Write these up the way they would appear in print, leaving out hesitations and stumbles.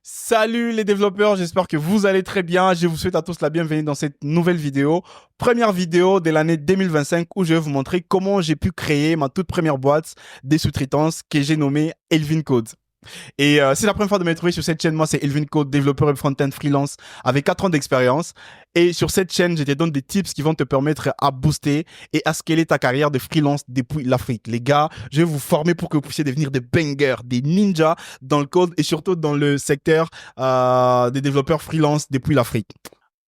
Salut les développeurs, j'espère que vous allez très bien. Je vous souhaite à tous la bienvenue dans cette nouvelle vidéo. Première vidéo de l'année 2025 où je vais vous montrer comment j'ai pu créer ma toute première boîte des sous-traitances que j'ai nommée Elvin Code. Et c'est la première fois de me trouver sur cette chaîne. Moi, c'est Elvin Code, développeur et front-end freelance avec 4 ans d'expérience. Et sur cette chaîne, je te donne des tips qui vont te permettre à booster et à scaler ta carrière de freelance depuis l'Afrique. Les gars, je vais vous former pour que vous puissiez devenir des bangers, des ninjas dans le code et surtout dans le secteur des développeurs freelance depuis l'Afrique.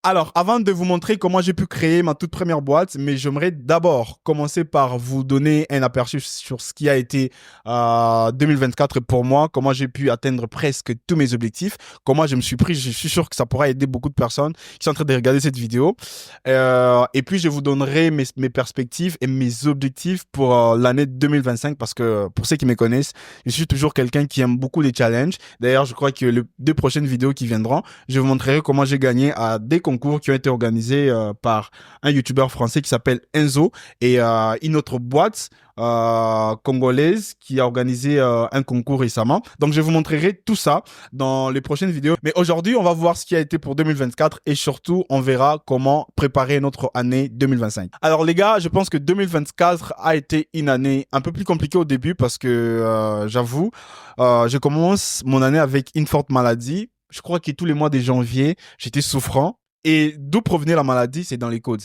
Alors, avant de vous montrer comment j'ai pu créer ma toute première boîte, mais j'aimerais d'abord commencer par vous donner un aperçu sur ce qui a été 2024 pour moi, comment j'ai pu atteindre presque tous mes objectifs, comment je me suis pris. Je suis sûr que ça pourra aider beaucoup de personnes qui sont en train de regarder cette vidéo. Et puis, je vous donnerai mes perspectives et mes objectifs pour l'année 2025 parce que pour ceux qui me connaissent, je suis toujours quelqu'un qui aime beaucoup les challenges. D'ailleurs, je crois que les 2 prochaines vidéos qui viendront, je vous montrerai comment j'ai gagné à des concours qui ont été organisés par un youtubeur français qui s'appelle Enzo et une autre boîte congolaise qui a organisé un concours récemment. Donc, je vous montrerai tout ça dans les prochaines vidéos. Mais aujourd'hui, on va voir ce qui a été pour 2024 et surtout, on verra comment préparer notre année 2025. Alors, les gars, je pense que 2024 a été une année un peu plus compliquée au début parce que, j'avoue, je commence mon année avec une forte maladie. Je crois que tous les mois de janvier, j'étais souffrant. Et d'où provenait la maladie, c'est dans les codes.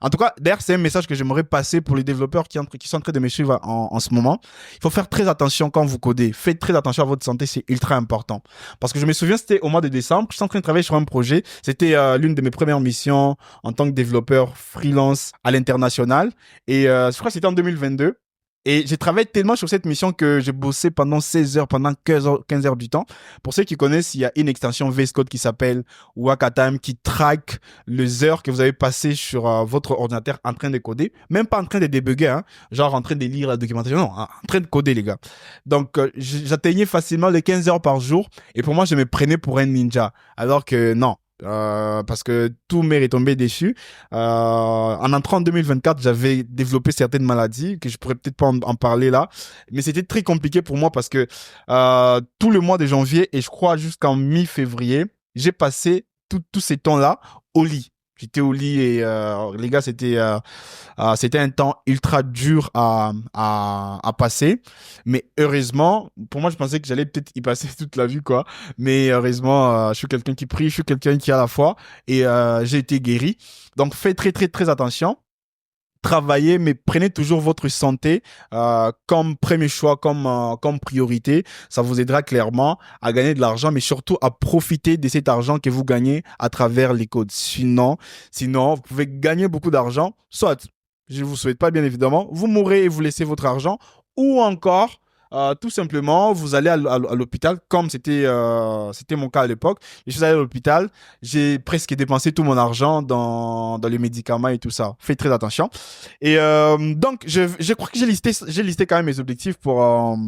En tout cas, d'ailleurs, c'est un message que j'aimerais passer pour les développeurs qui sont en train de me suivre en ce moment. Il faut faire très attention quand vous codez. Faites très attention à votre santé, c'est ultra important. Parce que je me souviens, c'était au mois de décembre, je suis en train de travailler sur un projet. C'était l'une de mes premières missions en tant que développeur freelance à l'international. Et je crois que c'était en 2022. Et j'ai travaillé tellement sur cette mission que j'ai bossé pendant 16 heures, pendant 15 heures du temps. Pour ceux qui connaissent, il y a une extension VS Code qui s'appelle Wakatime qui traque les heures que vous avez passées sur votre ordinateur en train de coder. Même pas en train de débugger, hein, genre en train de lire la documentation. Non, en train de coder, les gars. Donc, j'atteignais facilement les 15 heures par jour. Et pour moi, je me prenais pour un ninja. Alors que non. Parce que tout m'est retombé dessus. En entrant en 2024, j'avais développé certaines maladies que je pourrais peut-être pas en parler là, mais c'était très compliqué pour moi parce que tout le mois de janvier et je crois jusqu'en mi-février, j'ai passé tous ces temps-là au lit. J'étais au lit et les gars, c'était un temps ultra dur à passer. Mais heureusement, pour moi, je pensais que j'allais peut-être y passer toute la vie, quoi. Mais heureusement, je suis quelqu'un qui prie, je suis quelqu'un qui a la foi et j'ai été guéri. Donc, faites très, très, très attention. Travaillez, mais prenez toujours votre santé comme premier choix, comme priorité. Ça vous aidera clairement à gagner de l'argent, mais surtout à profiter de cet argent que vous gagnez à travers les codes. Sinon, vous pouvez gagner beaucoup d'argent, soit, je ne vous souhaite pas bien évidemment, vous mourrez et vous laissez votre argent, ou encore tout simplement, vous allez à l'hôpital, comme c'était mon cas à l'époque. Je suis allé à l'hôpital, j'ai presque dépensé tout mon argent dans les médicaments et tout ça. Faites très attention. Et donc, je crois que j'ai listé quand même mes objectifs pour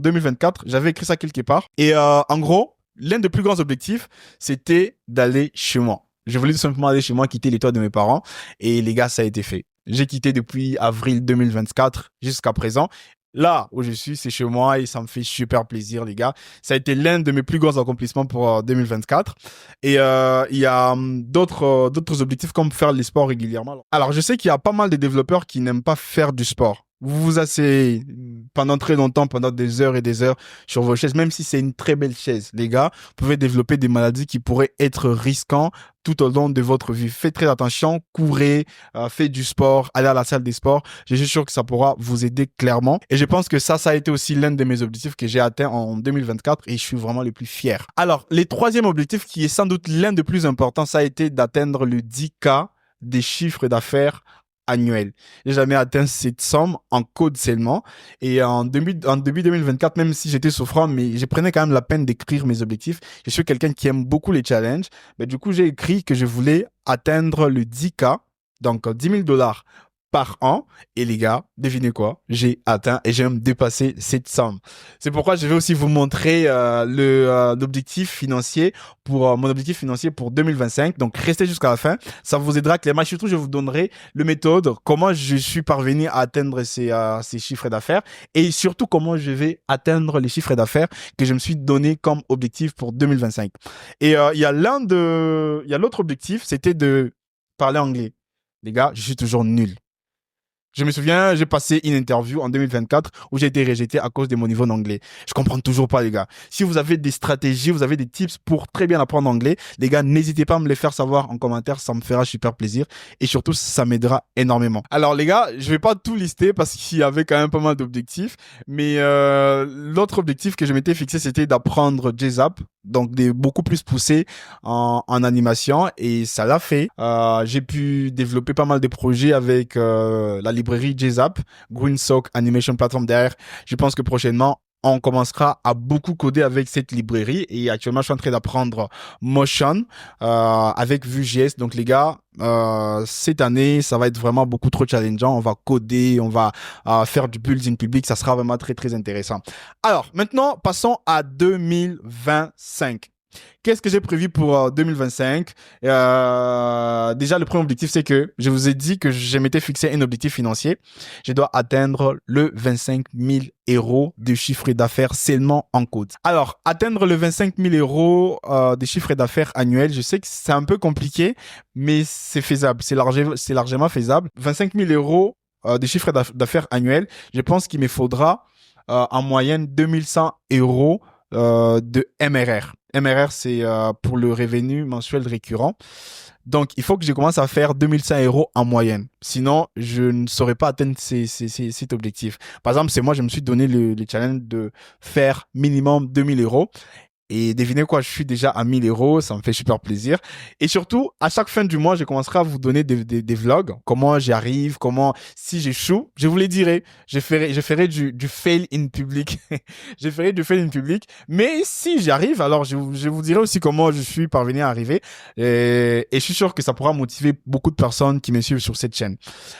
2024. J'avais écrit ça quelque part. Et en gros, l'un des plus grands objectifs, c'était d'aller chez moi. Je voulais tout simplement aller chez moi, quitter les toits de mes parents. Et les gars, ça a été fait. J'ai quitté depuis avril 2024 jusqu'à présent. Là où je suis, c'est chez moi et ça me fait super plaisir, les gars. Ça a été l'un de mes plus grands accomplissements pour 2024. Et il y a d'autres objectifs comme faire les sports régulièrement. Alors, je sais qu'il y a pas mal de développeurs qui n'aiment pas faire du sport. Vous vous asseyez pendant très longtemps, pendant des heures et des heures sur vos chaises, même si c'est une très belle chaise, les gars, vous pouvez développer des maladies qui pourraient être risquantes tout au long de votre vie. Faites très attention, courez, faites du sport, allez à la salle des sports. Je suis sûr que ça pourra vous aider clairement. Et je pense que ça a été aussi l'un de mes objectifs que j'ai atteint en 2024 et je suis vraiment le plus fier. Alors, le troisième objectif qui est sans doute l'un des plus importants, ça a été d'atteindre le 10K des chiffres d'affaires annuel. J'ai jamais atteint cette somme en code seulement. Et en début 2024, même si j'étais souffrant, mais je prenais quand même la peine d'écrire mes objectifs. Je suis quelqu'un qui aime beaucoup les challenges. Mais du coup, j'ai écrit que je voulais atteindre le 10K, donc 10 000 dollars par an. Et les gars, devinez quoi? J'ai atteint et j'ai même dépassé cette somme. C'est pourquoi je vais aussi vous montrer l'objectif financier pour mon objectif financier pour 2025. Donc, restez jusqu'à la fin. Ça vous aidera clairement. Surtout, je vous donnerai le méthode, comment je suis parvenu à atteindre ces chiffres d'affaires et surtout comment je vais atteindre les chiffres d'affaires que je me suis donné comme objectif pour 2025. Et il y a l'autre objectif, c'était de parler anglais. Les gars, je suis toujours nul. Je me souviens, j'ai passé une interview en 2024 où j'ai été rejeté à cause de mon niveau d'anglais. Je comprends toujours pas, les gars. Si vous avez des stratégies, vous avez des tips pour très bien apprendre l'anglais, les gars, n'hésitez pas à me les faire savoir en commentaire. Ça me fera super plaisir. Et surtout, ça m'aidera énormément. Alors, les gars, je vais pas tout lister parce qu'il y avait quand même pas mal d'objectifs. Mais l'autre objectif que je m'étais fixé, c'était d'apprendre JZap. Donc, beaucoup plus poussé en animation. Et ça l'a fait. J'ai pu développer pas mal de projets avec la librairie JZap, GreenSock Animation Platform derrière. Je pense que prochainement, on commencera à beaucoup coder avec cette librairie. Et actuellement, je suis en train d'apprendre Motion avec Vue.js. Donc, les gars, cette année, ça va être vraiment beaucoup trop challengeant. On va coder, on va faire du building public. Ça sera vraiment très, très intéressant. Alors, maintenant, passons à 2025. Qu'est-ce que j'ai prévu pour 2025? Déjà, le premier objectif, c'est que je vous ai dit que je m'étais fixé un objectif financier. Je dois atteindre le 25 000 euros de chiffre d'affaires seulement en code. Alors, atteindre le 25 000 euros de chiffre d'affaires annuel, je sais que c'est un peu compliqué, mais c'est faisable. C'est largement faisable. 25 000 euros de chiffre d'affaires annuel, je pense qu'il me faudra en moyenne 2100 euros de MRR. MRR, c'est pour le revenu mensuel récurrent. Donc, il faut que je commence à faire 2100 euros en moyenne. Sinon, je ne saurais pas atteindre cet objectif. Par exemple, c'est moi, je me suis donné le challenge de faire minimum 2000 euros. Et devinez quoi, je suis déjà à 1000 euros, ça me fait super plaisir. Et surtout, à chaque fin du mois, je commencerai à vous donner des vlogs, comment j'y arrive, comment, si j'échoue, je vous les dirai. Je ferai du fail in public. Je ferai du fail in public. Mais si j'y arrive, alors je vous dirai aussi comment je suis parvenu à arriver. Et je suis sûr que ça pourra motiver beaucoup de personnes qui me suivent sur cette chaîne.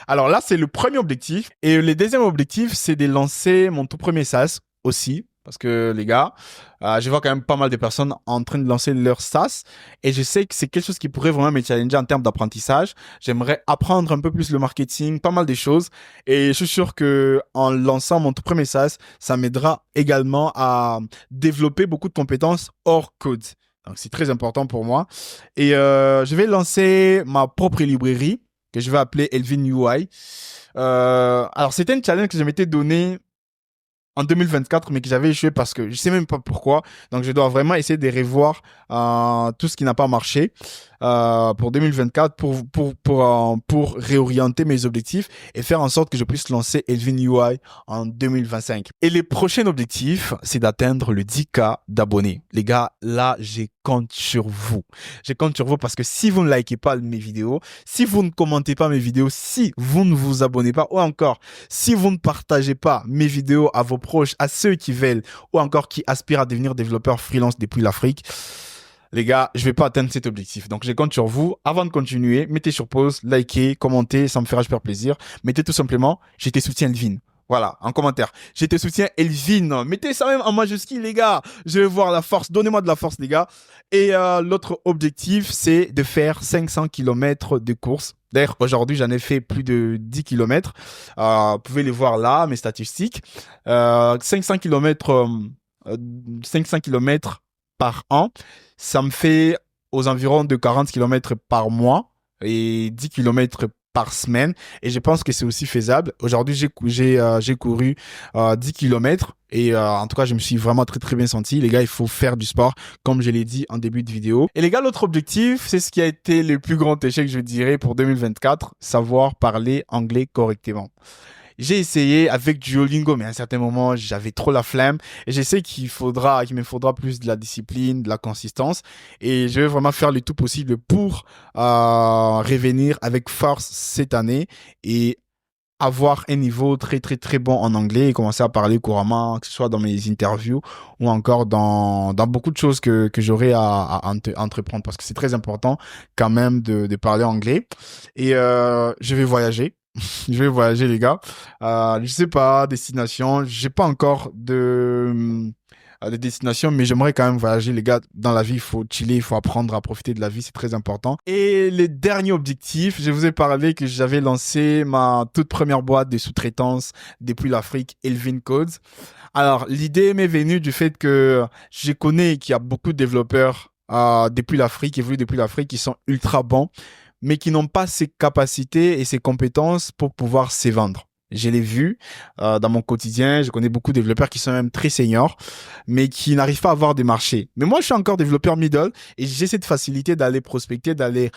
Alors là, c'est le premier objectif. Et le deuxième objectif, c'est de lancer mon tout premier SaaS aussi. Parce que les gars, je vois quand même pas mal de personnes en train de lancer leur SaaS et je sais que c'est quelque chose qui pourrait vraiment me challenger en termes d'apprentissage. J'aimerais apprendre un peu plus le marketing, pas mal de choses et je suis sûr que en lançant mon tout premier SaaS, ça m'aidera également à développer beaucoup de compétences hors code. Donc c'est très important pour moi et je vais lancer ma propre librairie que je vais appeler Elvin UI. Alors c'était un challenge que je m'étais donné en 2024, mais que j'avais échoué parce que je sais même pas pourquoi. Donc, je dois vraiment essayer de revoir tout ce qui n'a pas marché pour 2024 pour réorienter mes objectifs et faire en sorte que je puisse lancer Elvin UI en 2025. Et les prochains objectifs, c'est d'atteindre le 10K d'abonnés. Les gars, là, je compte sur vous. Je compte sur vous parce que si vous ne likez pas mes vidéos, si vous ne commentez pas mes vidéos, si vous ne vous abonnez pas ou encore si vous ne partagez pas mes vidéos à vos proches, à ceux qui veulent ou encore qui aspirent à devenir développeurs freelance depuis l'Afrique, les gars, je vais pas atteindre cet objectif. Donc, je compte sur vous. Avant de continuer, mettez sur pause, likez, commentez, ça me fera super plaisir. Mettez tout simplement, je te soutiens Elvin. Voilà, en commentaire. Je te soutiens Elvin. Mettez ça même en majuscule, les gars. Je veux voir la force. Donnez-moi de la force, les gars. Et l'autre objectif, c'est de faire 500 km de course. D'ailleurs, aujourd'hui, j'en ai fait plus de 10 km. Vous pouvez les voir là, mes statistiques. 500 km, 500 km par an. Ça me fait aux environs de 40 km par mois et 10 km par semaine. Et je pense que c'est aussi faisable. Aujourd'hui, j'ai couru 10 km et en tout cas, je me suis vraiment très, très bien senti. Les gars, il faut faire du sport, comme je l'ai dit en début de vidéo. Et les gars, l'autre objectif, c'est ce qui a été le plus grand échec, je dirais, pour 2024, savoir parler anglais correctement. J'ai essayé avec Duolingo, mais à un certain moment, j'avais trop la flemme. Et je sais qu'il me faudra plus de la discipline, de la consistance. Et je vais vraiment faire le tout possible pour revenir avec force cette année et avoir un niveau très, très, très bon en anglais et commencer à parler couramment, que ce soit dans mes interviews ou encore dans beaucoup de choses que j'aurai à entreprendre parce que c'est très important quand même de parler anglais. Et je vais voyager. Je vais voyager, les gars. Je sais pas, destination. J'ai pas encore de destination, mais j'aimerais quand même voyager, les gars. Dans la vie, il faut chiller, il faut apprendre à profiter de la vie, c'est très important. Et les derniers objectifs, je vous ai parlé que j'avais lancé ma toute première boîte de sous-traitance depuis l'Afrique, Elvin Codes. Alors, l'idée m'est venue du fait que je connais qu'il y a beaucoup de développeurs depuis l'Afrique, évoluent depuis l'Afrique, qui sont ultra bons, mais qui n'ont pas ces capacités et ces compétences pour pouvoir se vendre. Je l'ai vu dans mon quotidien. Je connais beaucoup de développeurs qui sont même très seniors, mais qui n'arrivent pas à avoir des marchés. Mais moi, je suis encore développeur middle et j'ai cette facilité d'aller prospecter, d'aller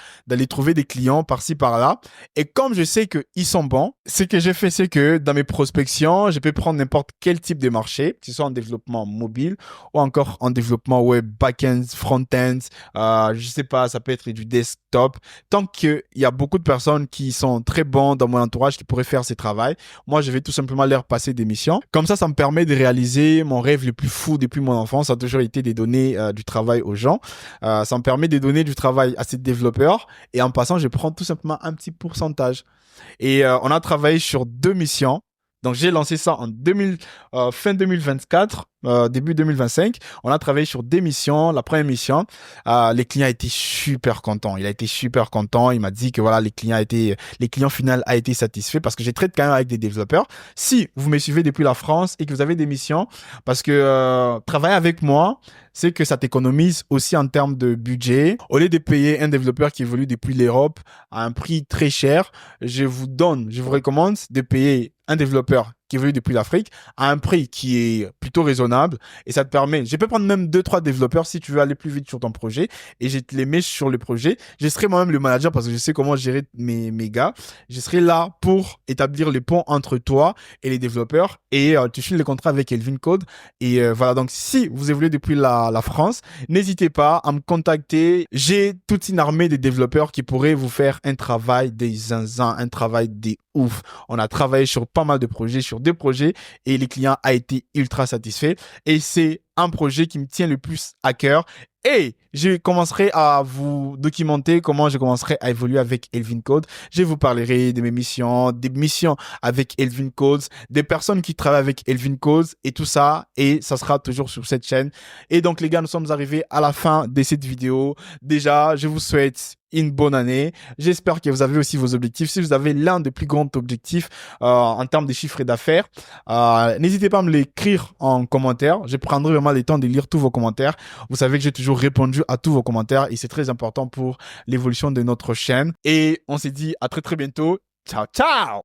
trouver des clients par-ci, par-là. Et comme je sais qu'ils sont bons, ce que j'ai fait, c'est que dans mes prospections, je peux prendre n'importe quel type de marché, que ce soit en développement mobile ou encore en développement web, back-end, front-end. Je sais pas, ça peut être du desktop. Tant qu'il y a beaucoup de personnes qui sont très bons dans mon entourage qui pourraient faire ce travail, moi, je vais tout simplement leur passer des missions. Comme ça me permet de réaliser mon rêve le plus fou depuis mon enfance. Ça a toujours été de donner du travail aux gens. Ça me permet de donner du travail à ces développeurs. Et en passant, je prends tout simplement un petit pourcentage. Et on a travaillé sur 2 missions. Donc, j'ai lancé ça en fin 2024, début 2025. On a travaillé sur 2 missions. La première mission, les clients étaient super contents. Il a été super content. Il m'a dit que voilà, les clients finaux a été satisfait parce que j'ai traité quand même avec des développeurs. Si vous me suivez depuis la France et que vous avez des missions, parce que travailler avec moi, c'est que ça t'économise aussi en termes de budget. Au lieu de payer un développeur qui évolue depuis l'Europe à un prix très cher, je vous recommande de payer un développeur qui évolue depuis l'Afrique à un prix qui est plutôt raisonnable et ça te permet, je peux prendre même 2-3 développeurs si tu veux aller plus vite sur ton projet et je te les mets sur le projet. Je serai moi-même le manager parce que je sais comment gérer mes gars. Je serai là pour établir les ponts entre toi et les développeurs et tu signes le contrat avec Elvin Code et voilà. Donc si vous évoluez depuis la France, n'hésitez pas à me contacter. J'ai toute une armée de développeurs qui pourraient vous faire un travail des zinzins, un travail des ouf. On a travaillé sur pas mal de projets, sur 2 projets et les clients a été ultra satisfaits et c'est un projet qui me tient le plus à cœur. Et je commencerai à vous documenter comment je commencerai à évoluer avec Elvin Code. Je vous parlerai de mes missions, des missions avec Elvin Codes, des personnes qui travaillent avec Elvin Codes et tout ça. Et ça sera toujours sur cette chaîne. Et donc les gars, nous sommes arrivés à la fin de cette vidéo. Déjà, je vous souhaite une bonne année. J'espère que vous avez aussi vos objectifs. Si vous avez l'un des plus grands objectifs en termes de chiffres d'affaires, n'hésitez pas à me l'écrire en commentaire. Je prendrai vraiment le temps de lire tous vos commentaires. Vous savez que j'ai toujours répondu à tous vos commentaires et c'est très important pour l'évolution de notre chaîne. Et on se dit à très très bientôt. Ciao, ciao!